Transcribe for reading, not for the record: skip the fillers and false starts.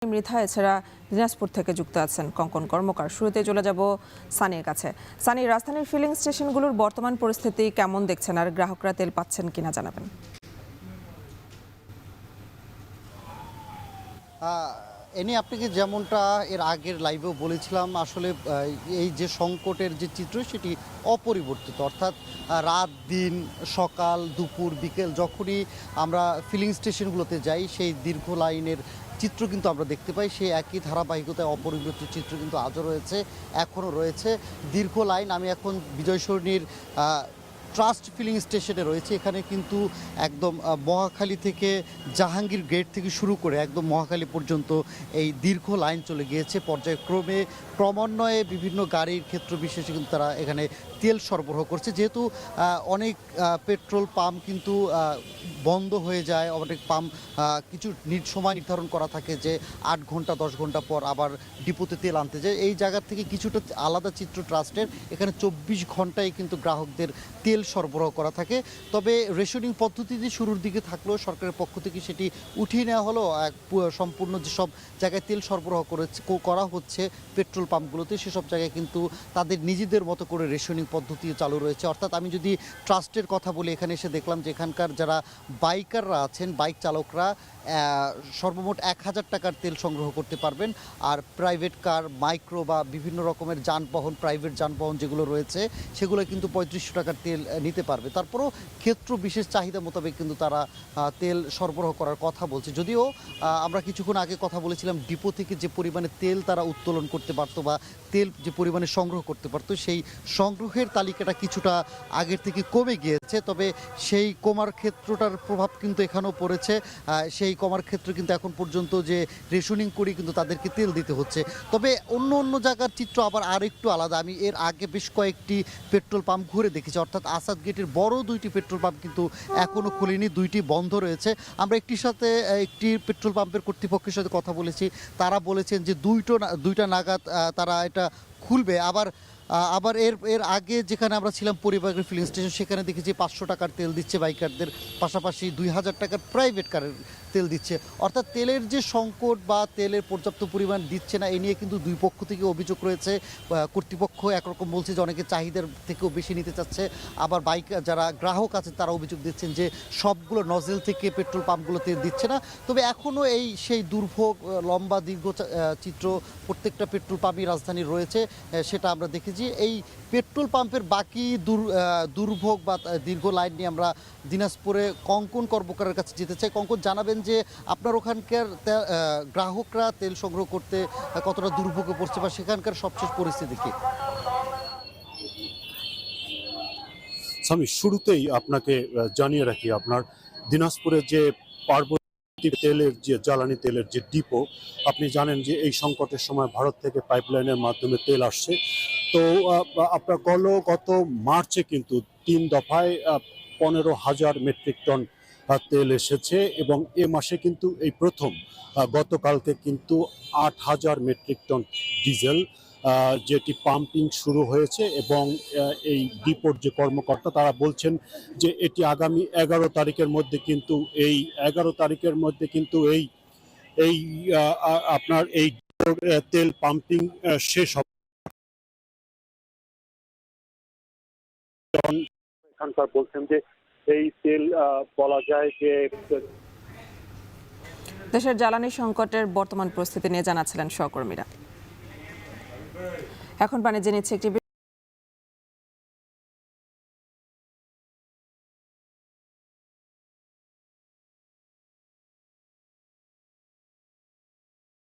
মৃধা এছাড়া দিনাজপুর থেকে যুক্ত আছেন কঙ্কন কর্মকার। শুরুতে চলে যাব সানির কাছে। সানি, রাজধানীর ফিলিং স্টেশনগুলোর বর্তমান পরিস্থিতি কেমন দেখছেন আর গ্রাহকরা তেল পাচ্ছেন কিনা জানাবেন। এনে আপনাকে যেমনটা এর আগের লাইভেও বলেছিলাম, আসলে এই যে সংকটের যে চিত্র সেটি অপরিবর্তিত, অর্থাৎ রাত দিন সকাল দুপুর বিকেল যখনই আমরা ফিলিং স্টেশনগুলোতে যাই সেই দীর্ঘ লাইনের চিত্র কিন্তু আমরা দেখতে পাই। সেই একই ধারাবাহিকতায় অপরিবর্তিত চিত্র কিন্তু আজও রয়েছে, এখনও রয়েছে দীর্ঘ লাইন। আমি এখন বিজয় সরণির ট্রাস্ট ফিলিং স্টেশনে রয়েছে। এখানে কিন্তু একদম মহাখালী থেকে জাহাঙ্গীর গেট থেকে শুরু করে একদম মহাখালী পর্যন্ত এই দীর্ঘ লাইন চলে গিয়েছে। পর্যায়ক্রমে ক্রমান্বয়ে বিভিন্ন গাড়ির ক্ষেত্র বিশেষে কিন্তু তারা এখানে তেল সরবরাহ করছে। যেহেতু অনেক পেট্রোল পাম্প কিন্তু বন্ধ হয়ে যায়, অনেক পাম্প কিছু সময় নির্ধারণ করা থাকে যে 8 ঘন্টা 10 ঘন্টা পর আবার ডিপোতে তেল আনতে যায়। এই জায়গা থেকে কিছুটা আলাদা চিত্র ট্রাস্টের। এখানে 24 ঘন্টায় কিন্তু গ্রাহকদের তেল সরবরাহ করা থাকে। তবে রেশনিং পদ্ধতিতে শুরুর দিকে থাকলেও সরকারের পক্ষ থেকে সেটি উঠিয়ে নেওয়া হলো। সম্পূর্ণ যেসব জায়গায় তেল সরবরাহ করা হচ্ছে পেট্রোল পাম্পগুলোতে, সেসব জায়গায় কিন্তু তাদের নিজেদের মতো করে রেশনিং পদ্ধতি চালু রয়েছে। অর্থাৎ আমি যদি ট্রাস্টের কথা বলি, এখানে এসে দেখলাম যে এখানকার যারা বাইকাররা আছেন, বাইক চালকরা সর্বমোট 1000 টাকার তেল সংগ্রহ করতে পারবেন। আর প্রাইভেট কার, মাইক্রো বা বিভিন্ন রকমের যানবাহন, প্রাইভেট যানবাহন যেগুলো রয়েছে সেগুলো কিন্তু 3500 টাকার তেল নিতে পারবে। তারপরও ক্ষেত্র বিশেষ চাহিদা মোতাবেক কিন্তু তারা তেল সরবরাহ করার কথা বলছে। যদিও আমরা কিছুক্ষণ আগে কথা বলেছিলাম ডিপো থেকে যে পরিমাণে তেল তারা উত্তোলন করতে পারতো বা তেল যে পরিমাণে সংগ্রহ করতে পারতো, সেই সংগ্রহের তালিকাটা কিছুটা আগের থেকে কমে গিয়েছে। তবে সেই কমার ক্ষেত্রটার প্রভাব কিন্তু এখানেও পড়েছে। সেই কমার ক্ষেত্রে কিন্তু এখন পর্যন্ত যে রেশনিং করে কিন্তু তাদেরকে তেল দিতে হচ্ছে। তবে অন্য জায়গার চিত্র আবার আরেকটু আলাদা। আমি এর আগে বেশ কয়েকটি পেট্রোল পাম্প ঘুরে দেখেছি, অর্থাৎ আসাদ গেটের বড় 2টি পেট্রোল পাম্প কিন্তু এখনও খুলেনি, 2টি বন্ধ রয়েছে। আমরা একটি পেট্রোল পাম্পের কর্তৃপক্ষের সাথে কথা বলেছি, তারা বলেছেন যে 2টা নাগাদ তারা এটা খুলবে। আবার এর আগে যেখানে আমরা ছিলাম পরিবারের ফিলিং স্টেশন, সেখানে দেখেছি 500 টাকার তেল দিচ্ছে বাইকারদের, পাশাপাশি 2000 টাকার প্রাইভেট কারের তেল দিচ্ছে। অর্থাৎ তেলের যে সংকট বা তেলের পর্যাপ্ত পরিমাণ দিচ্ছে না, এ নিয়ে কিন্তু দুই পক্ষ থেকে অভিযোগ রয়েছে। কর্তৃপক্ষ একরকম বলছে যে অনেকে চাহিদার থেকেও বেশি নিতে চাচ্ছে, আবার বাইক যারা গ্রাহক আছে তারা অভিযোগ দিচ্ছেন যে সবগুলো নজেল থেকে পেট্রোল পাম্পগুলো তেল দিচ্ছে না। তবে এখনও সেই দুর্ভোগ লম্বা দীর্ঘ চিত্র প্রত্যেকটা পেট্রোল পাম্পই রাজধানীর রয়েছে, সেটা আমরা দেখেছি। এই পেট্রোল পাম্পের বাকি দুর্ভোগ বা দীর্ঘ লাইন নিয়ে আমরা দিনাজপুরে কঙ্কন কর্মকারের কাছে যেতে চাই। কঙ্কন, জানাবেন যে আপনার ওখানকার গ্রাহকরা তেল সংগ্রহ করতে কতটা দুর্ভোগে পড়ছে বা সেখানকার সবশেষ পরিস্থিতি কি? আমি শুরুতেই আপনাকে জানিয়ে রাখি, আপনার দিনাজপুরের যে পার্বতী তেলের যে জ্বালানি তেলের যে ডিপো, আপনি জানেন যে এই সংকটের সময় ভারত থেকে পাইপলাইনের মাধ্যমে তেল আসছে। তো আপনার গত মার্চে কিন্তু 3 দফায় 15,000 মেট্রিক টন তেল এসেছে এবং এ মাসে কিন্তু এই প্রথম গতকালকে কিন্তু 8,000 মেট্রিক টন ডিজেল যেটি পাম্পিং শুরু হয়েছে। এবং এই ডিপোর যে কর্মকর্তা তারা বলছেন যে এটি আগামী 11 তারিখের মধ্যে কিন্তু এই আপনার এই তেল পাম্পিং শেষ হবে। এখানকার বলছেন যে এই তেল বলা যায় যে দেশের জ্বালানি সংকটের বর্তমান পরিস্থিতি নিয়ে জানাচ্ছিলেন সহকর্মীরা। এখন বাণিজ্যে নিচ্ছে একটি